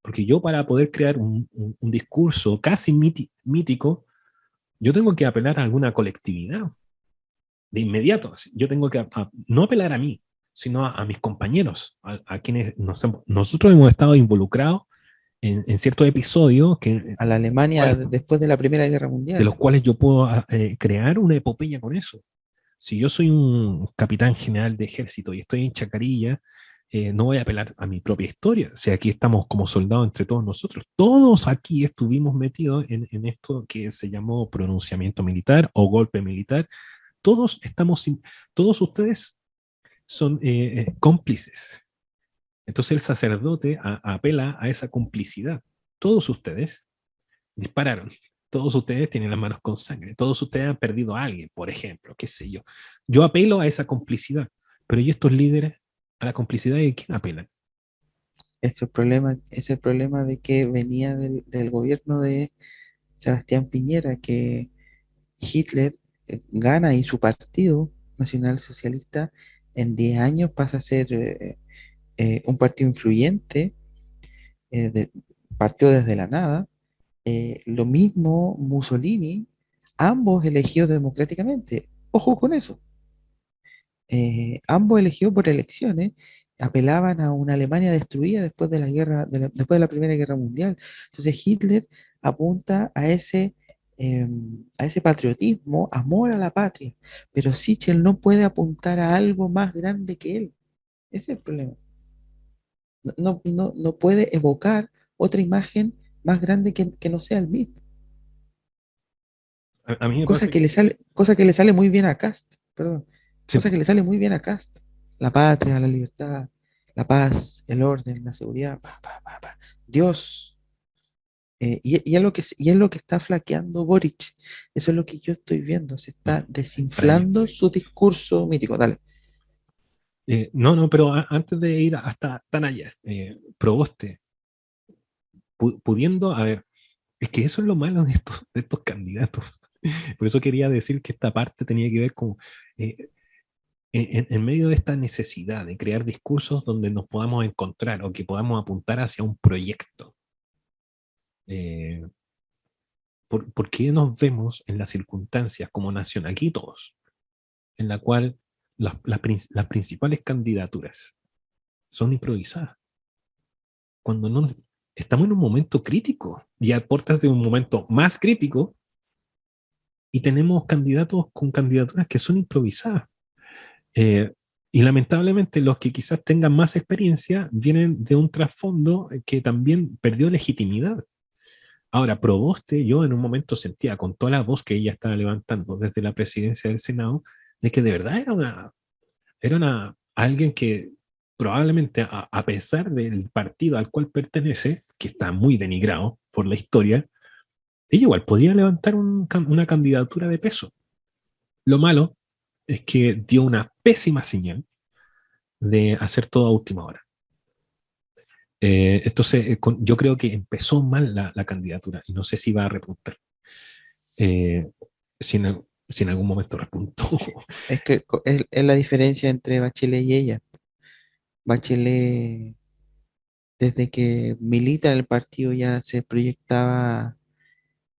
Porque yo para poder crear un discurso casi mítico, yo tengo que apelar a alguna colectividad de inmediato. Yo tengo que no apelar a mí, sino a mis compañeros, a quienes nosotros hemos estado involucrados en ciertos episodios A la Alemania después de la Primera Guerra de Mundial. los cuales yo puedo crear una epopeya con eso. Si yo soy un capitán general de ejército y estoy en Chacarilla, no voy a apelar a mi propia historia. O sea, aquí estamos como soldados entre todos nosotros. Todos aquí estuvimos metidos en esto que se llamó pronunciamiento militar o golpe militar. Todos estamos, todos ustedes son cómplices. Entonces el sacerdote apela a esa complicidad. Todos ustedes dispararon. Todos ustedes tienen las manos con sangre. Todos ustedes han perdido a alguien, por ejemplo, qué sé yo. Yo apelo a esa complicidad. Pero ¿y estos líderes a la complicidad de quién apelan? Es el problema de que venía del gobierno de Sebastián Piñera, que Hitler gana y su partido nacional socialista en 10 años pasa a ser un partido influyente, partió desde la nada. Lo mismo Mussolini, ambos elegidos democráticamente. Ojo con eso. Ambos elegidos por elecciones apelaban a una Alemania destruida después de la guerra, después de la Primera Guerra Mundial. Entonces Hitler apunta a ese patriotismo, amor a la patria, pero Sichel no puede apuntar a algo más grande que él. Ese es el problema. No puede evocar otra imagen más grande que no sea el mismo. A mí me pasa que Cosa que le sale muy bien a Cast, perdón. sí, Cosa que le sale muy bien a Cast. La patria, la libertad, la paz, el orden, la seguridad, pa. Dios. Y es lo que está flaqueando Boric. Eso es lo que yo estoy viendo. Se está extraño. desinflando su discurso mítico. Dale. No, pero antes de ir hasta tan allá, Proboste, pudiendo, a ver, es que eso es lo malo de estos candidatos. Por eso quería decir que esta parte tenía que ver con, eh, en medio de esta necesidad de crear discursos donde nos podamos encontrar o que podamos apuntar hacia un proyecto. Eh, ¿Por qué nos vemos en las circunstancias como nación, aquí todos, en la cual las principales candidaturas son improvisadas? Cuando no estamos en un momento crítico y a puertas de un momento más crítico y tenemos candidatos con candidaturas que son improvisadas. Eh, y lamentablemente los que quizás tengan más experiencia vienen de un trasfondo que también perdió legitimidad. Ahora, Proboste, yo en un momento sentía con toda la voz que ella estaba levantando desde la presidencia del Senado, de que de verdad alguien que probablemente a pesar del partido al cual pertenece, que está muy denigrado por la historia, ella igual podía levantar una candidatura de peso. Lo malo es que dio una pésima señal de hacer todo a última hora. Entonces, yo creo que empezó mal la candidatura y no sé si va a repuntar. Eh, si en algún momento repuntó. Es que es la diferencia entre Bachelet y ella. Bachelet, desde que milita en el partido, ya se proyectaba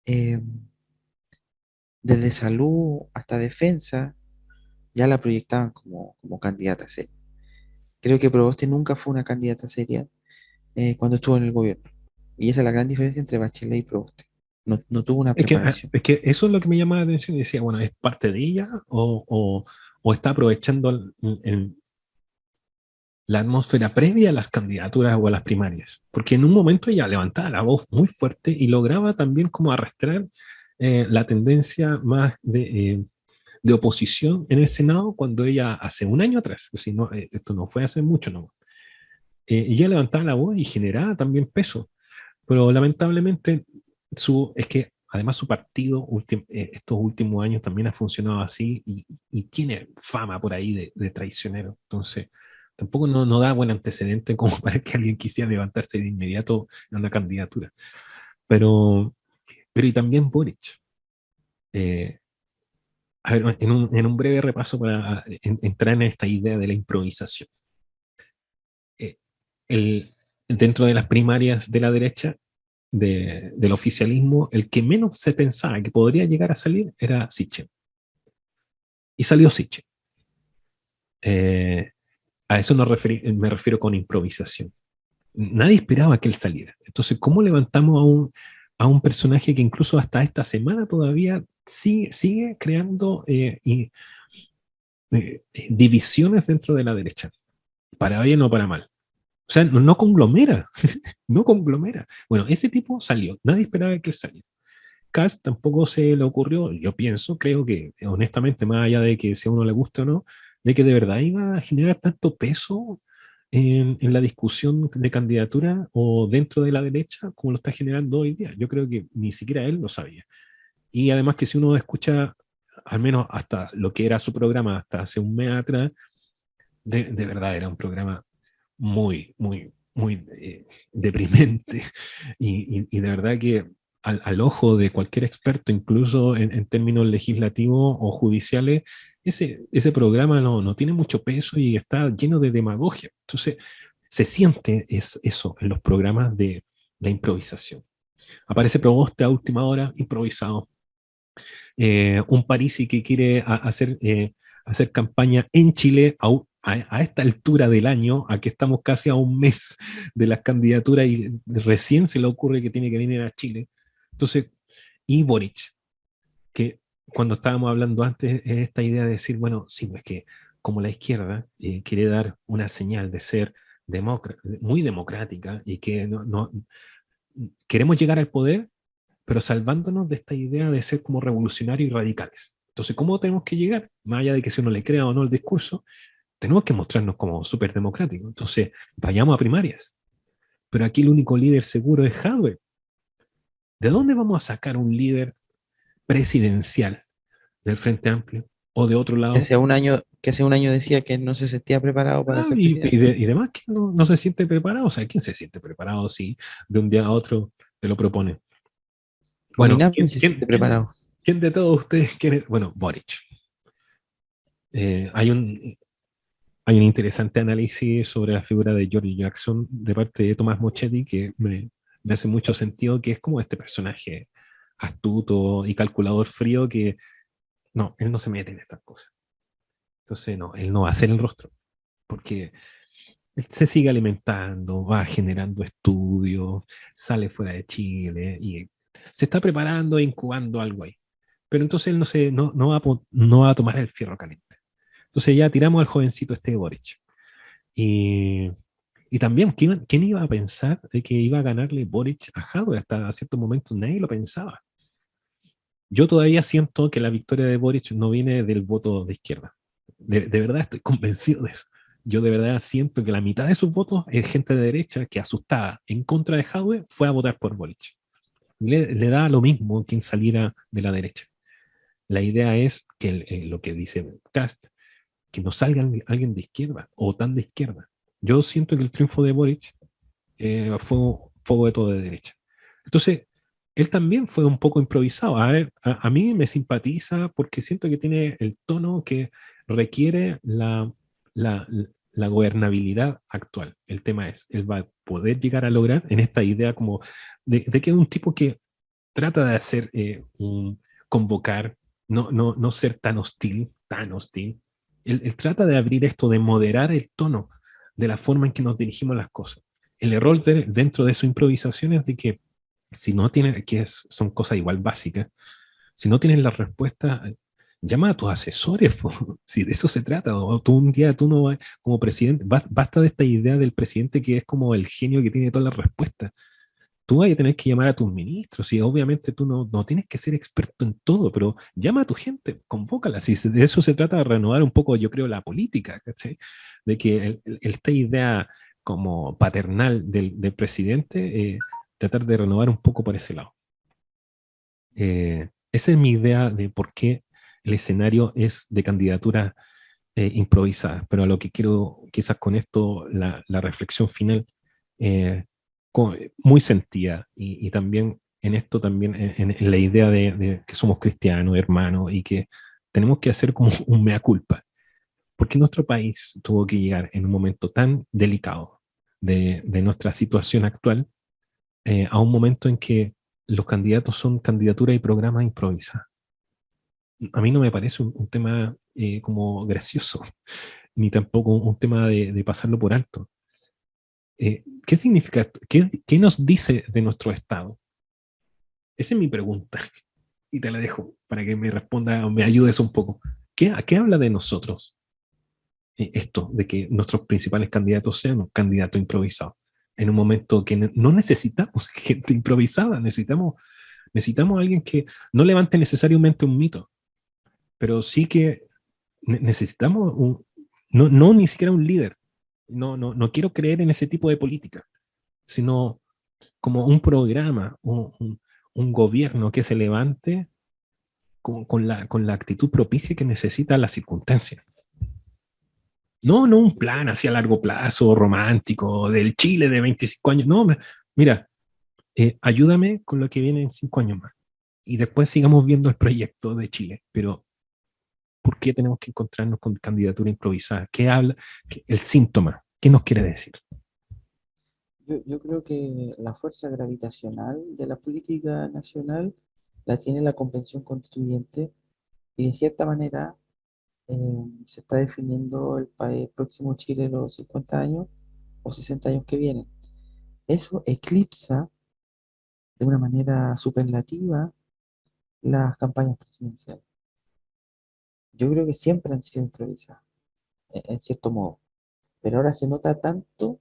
eh, desde salud hasta defensa, ya la proyectaban como candidata seria. Creo que Proboste nunca fue una candidata seria cuando estuvo en el gobierno. Y esa es la gran diferencia entre Bachelet y Proboste. No tuvo una preparación. Es que eso es lo que me llamaba la atención y decía, bueno, ¿es parte de ella o está aprovechando la atmósfera previa a las candidaturas o a las primarias? Porque en un momento ella levantaba la voz muy fuerte y lograba también como arrastrar la tendencia más de oposición en el Senado cuando ella, hace un año atrás, si no, esto no fue hace mucho, no, ella levantaba la voz y generaba también peso, pero lamentablemente es que además su partido estos últimos años también ha funcionado así y tiene fama por ahí de traicionero. Entonces, tampoco no da buen antecedente como para que alguien quisiera levantarse de inmediato en una candidatura. Pero, pero y también Boric. Eh, a ver, en un breve repaso para entrar en esta idea de la improvisación. Eh, Dentro de las primarias de la derecha, del oficialismo, el que menos se pensaba que podría llegar a salir era Sichel. Y salió Sichel. A eso me refiero con improvisación. Nadie esperaba que él saliera. Entonces, ¿cómo levantamos a un personaje que incluso hasta esta semana todavía sigue creando divisiones dentro de la derecha, para bien o para mal? O sea, no conglomera, no conglomera. Bueno, ese tipo salió, nadie esperaba que él saliera. Cast tampoco se le ocurrió, yo pienso, creo que honestamente, más allá de que si a uno le guste o no, de que de verdad iba a generar tanto peso en la discusión de candidatura o dentro de la derecha como lo está generando hoy día. Yo creo que ni siquiera él lo sabía. Y además que si uno escucha, al menos hasta lo que era su programa hasta hace un mes atrás, de verdad era un programa muy, muy, muy deprimente. Y de verdad que al ojo de cualquier experto, incluso en términos legislativos o judiciales, ese programa no tiene mucho peso y está lleno de demagogia. Entonces, se siente eso en los programas de la improvisación. Aparece Proboste a última hora, improvisado. Un Parisi que quiere hacer campaña en Chile a esta altura del año, a que estamos casi a un mes de las candidaturas y recién se le ocurre que tiene que venir a Chile. Entonces, y Boric, que cuando estábamos hablando antes, es esta idea de decir, bueno, sí, pues que como la izquierda quiere dar una señal de ser muy democrática y que queremos llegar al poder, pero salvándonos de esta idea de ser como revolucionarios y radicales. Entonces, ¿cómo tenemos que llegar? Más allá de que si uno le crea o no el discurso, tenemos que mostrarnos como súper democráticos. Entonces, vayamos a primarias. Pero aquí el único líder seguro es Jadwe. ¿De dónde vamos a sacar un líder presidencial del Frente Amplio? O de otro lado, Que hace un año decía que no se sentía preparado para ser presidente. y demás que no se siente preparado. O sea, ¿quién se siente preparado si de un día a otro te lo propone? Bueno, Ominami ni se siente preparado. quién de todos ustedes quiere? Bueno, Boric. Eh, hay un, Hay un interesante análisis sobre la figura de George Jackson de parte de Tomás Moschetti que me hace mucho sentido, que es como este personaje astuto y calculador frío que no, él no se mete en estas cosas. Entonces, no, él no va a hacer el rostro, porque él se sigue alimentando, va generando estudios, sale fuera de Chile y se está preparando e incubando algo ahí. Pero entonces él no va a tomar el fierro caliente. Entonces ya tiramos al jovencito este Boric. Y, y también, ¿quién iba a pensar de que iba a ganarle Boric a Jadwe? Hasta cierto momento nadie lo pensaba. Yo todavía siento que la victoria de Boric no viene del voto de izquierda. De verdad estoy convencido de eso. Yo de verdad siento que la mitad de sus votos es gente de derecha que asustada en contra de Jadwe fue a votar por Boric. Le da lo mismo quien saliera de la derecha. La idea es que lo que dice Cast, que no salga alguien de izquierda o tan de izquierda. Yo siento que el triunfo de Boric fue voto de derecha. Entonces, él también fue un poco improvisado. A ver, a mí me simpatiza porque siento que tiene el tono que requiere la, la gobernabilidad actual. El tema es, él va a poder llegar a lograr en esta idea como de que es un tipo que trata de hacer convocar, no ser tan hostil, tan hostil. Él trata de abrir esto, de moderar el tono de la forma en que nos dirigimos a las cosas. El error dentro de su improvisación es de que si no tienes, son cosas igual básicas, si no tienes la respuesta, llama a tus asesores, po. Si de eso se trata, o tú un día tú no vas como presidente, basta de esta idea del presidente que es como el genio que tiene todas las respuestas. tú vas a tener que llamar a tus ministros y obviamente tú no tienes que ser experto en todo, pero llama a tu gente, convócala. Si de eso se trata, de renovar un poco, yo creo, la política, ¿cachai? De que esta idea como paternal del presidente, tratar de renovar un poco por ese lado. Esa es mi idea de por qué el escenario es de candidatura improvisada, pero a lo que quiero quizás con esto, la reflexión final, eh, muy sentida y también en esto también en la idea de que somos cristianos, hermanos, y que tenemos que hacer como un mea culpa, porque nuestro país tuvo que llegar en un momento tan delicado de nuestra situación actual, a un momento en que los candidatos son candidaturas y programas improvisados. A mí no me parece un tema como gracioso, ni tampoco un tema de pasarlo por alto. ¿Qué significa esto? ¿Qué nos dice de nuestro Estado? Esa es mi pregunta y te la dejo para que me responda o me ayudes un poco. ¿A qué habla de nosotros esto de que nuestros principales candidatos sean un candidato improvisado? En un momento que no necesitamos gente improvisada, necesitamos a alguien que no levante necesariamente un mito, pero sí que necesitamos no ni siquiera un líder. No quiero creer en ese tipo de política, sino como un programa, un gobierno que se levante con la actitud propicia que necesita la circunstancia. No un plan así a largo plazo, romántico, del Chile de 25 años. No, mira, ayúdame con lo que viene en 5 años más. Y después sigamos viendo el proyecto de Chile. Pero, ¿por qué tenemos que encontrarnos con candidatura improvisada? ¿Qué habla? El síntoma. ¿Qué nos quiere decir? Yo creo que la fuerza gravitacional de la política nacional la tiene la Convención Constituyente y de cierta manera se está definiendo el país próximo Chile los 50 años o 60 años que vienen. Eso eclipsa de una manera superlativa las campañas presidenciales. Yo creo que siempre han sido improvisadas, en cierto modo, pero ahora se nota tanto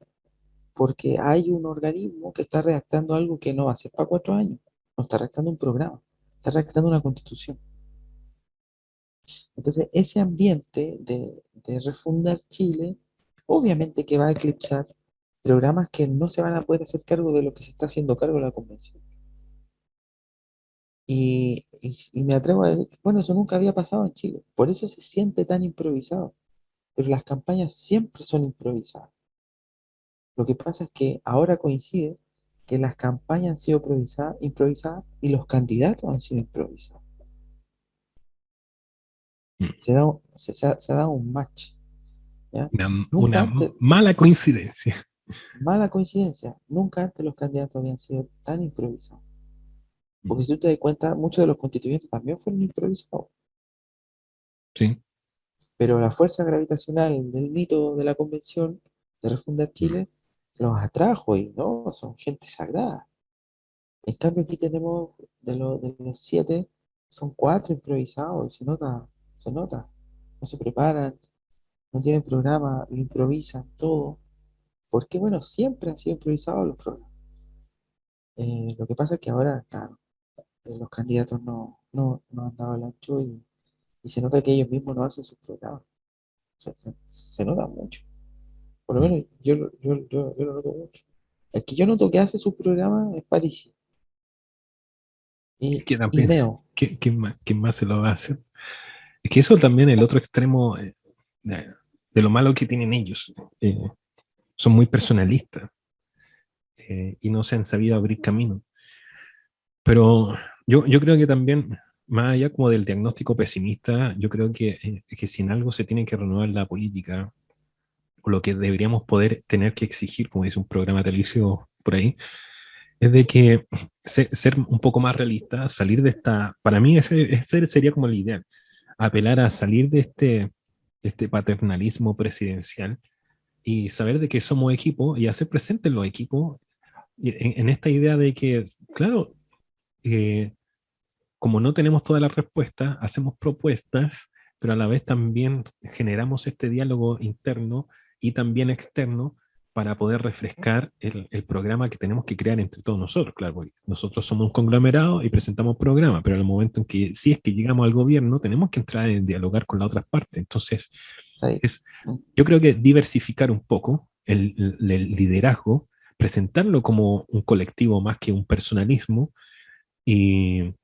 porque hay un organismo que está redactando algo que no va a ser para 4 años, no está redactando un programa, está redactando una constitución. Entonces, ese ambiente de refundar Chile, obviamente que va a eclipsar programas que no se van a poder hacer cargo de lo que se está haciendo cargo de la convención. Y me atrevo a decir que, bueno, eso nunca había pasado en Chile, por eso se siente tan improvisado, pero las campañas siempre son improvisadas. Lo que pasa es que ahora coincide que las campañas han sido improvisadas y los candidatos han sido improvisados. Se ha dado un match, ¿ya? Nunca Una antes, mala coincidencia. mala coincidencia, nunca antes los candidatos habían sido tan improvisados. Porque si tú te das cuenta, muchos de los constituyentes también fueron improvisados. Sí. Pero la fuerza gravitacional del mito de la convención de refundar Chile los atrajo y no, son gente sagrada. En cambio, aquí tenemos de los 7, son 4 improvisados, y se nota. No se preparan, no tienen programa, lo improvisan todo. Porque, bueno, siempre han sido improvisados los programas. Lo que pasa es que ahora, claro, los candidatos no han dado el ancho y se nota que ellos mismos no hacen sus programas. Se nota mucho. Por lo menos yo lo noto mucho. El que yo noto que hace sus programas es París Que y también, Meo. quién más se lo va a hacer? Es que eso también es el otro extremo de lo malo que tienen ellos. Son muy personalistas y no se han sabido abrir camino. Pero yo creo que también, más allá como del diagnóstico pesimista, yo creo que si en algo se tiene que renovar la política, o lo que deberíamos poder tener que exigir, como dice un programa televisivo por ahí, es de que ser un poco más realista, salir de esta, para mí ese sería como el ideal, apelar a salir de este paternalismo presidencial y saber de que somos equipo y hacer presentes los equipos en esta idea de que, claro, eh, como no tenemos todas las respuestas, hacemos propuestas, pero a la vez también generamos este diálogo interno y también externo para poder refrescar el programa que tenemos que crear entre todos nosotros. Claro, porque nosotros somos un conglomerado y presentamos programa, pero en el momento en que, si es que llegamos al gobierno, tenemos que entrar en dialogar con las otras partes. Entonces, ¿sabes? es, yo creo que diversificar un poco el liderazgo, presentarlo como un colectivo más que un personalismo, y,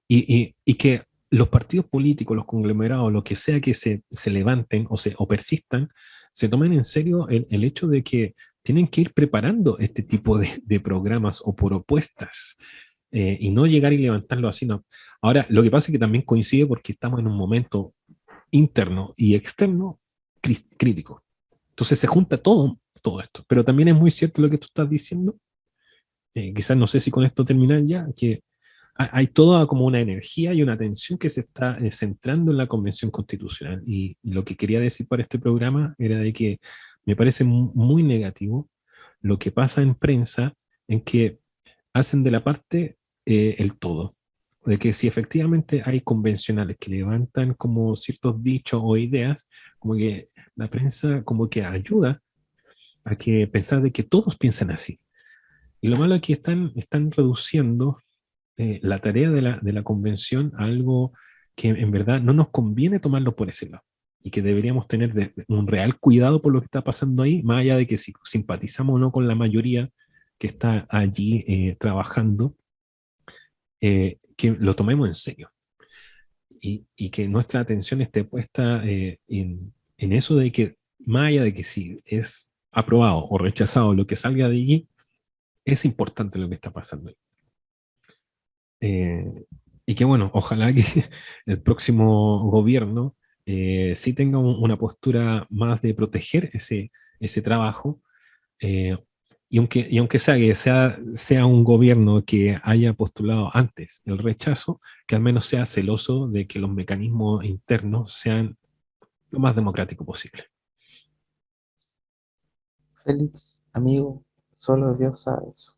y que los partidos políticos, los conglomerados, lo que sea que se levanten o persistan, se tomen en serio el hecho de que tienen que ir preparando este tipo de programas o propuestas, y no llegar y levantarlo así. No. Ahora, lo que pasa es que también coincide porque estamos en un momento interno y externo crítico. Entonces se junta todo esto. Pero también es muy cierto lo que tú estás diciendo. Quizás no sé si con esto terminar ya, que hay toda como una energía y una tensión que se está centrando en la Convención Constitucional. Y lo que quería decir para este programa era de que me parece muy negativo lo que pasa en prensa, en que hacen de la parte el todo. De que si efectivamente hay convencionales que levantan como ciertos dichos o ideas, como que la prensa como que ayuda a que pensar de que todos piensan así. Y lo malo es que están reduciendo la tarea de la convención a algo que en verdad no nos conviene tomarlo por ese lado y que deberíamos tener un real cuidado por lo que está pasando ahí, más allá de que si simpatizamos o no con la mayoría que está allí trabajando, que lo tomemos en serio y que nuestra atención esté puesta en eso de que más allá de que si es aprobado o rechazado lo que salga de allí, es importante lo que está pasando ahí. Eh, y que bueno, ojalá que el próximo gobierno sí tenga una postura más de proteger ese trabajo. eh, y aunque sea un gobierno que haya postulado antes el rechazo, que al menos sea celoso de que los mecanismos internos sean lo más democrático posible. Félix, amigo, solo Dios sabe eso.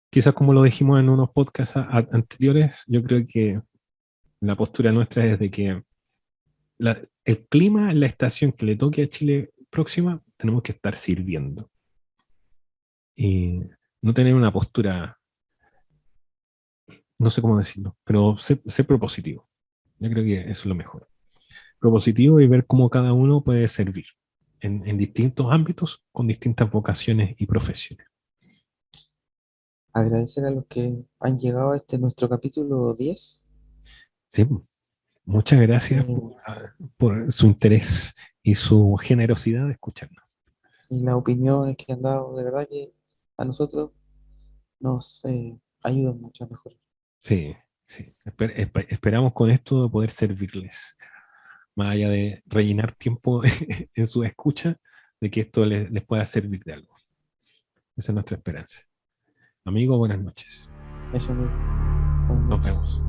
Quizás como lo dijimos en unos podcasts anteriores, yo creo que la postura nuestra es de que el clima en la estación que le toque a Chile próxima, tenemos que estar sirviendo y no tener una postura, no sé cómo decirlo, pero ser propositivo. Yo creo que eso es lo mejor. Propositivo y ver cómo cada uno puede servir en distintos ámbitos con distintas vocaciones y profesiones. Agradecer a los que han llegado a este nuestro capítulo 10. Sí, muchas gracias eh, por su interés y su generosidad de escucharnos. y las opiniones que han dado, de verdad que a nosotros nos ayudan mucho a mejorar. Sí, sí. Esperamos con esto poder servirles, más allá de rellenar tiempo en su escucha, de que esto les pueda servir de algo. Esa es nuestra esperanza. Amigo, buenas noches. Eso mismo. Buenas Nos noches. vemos.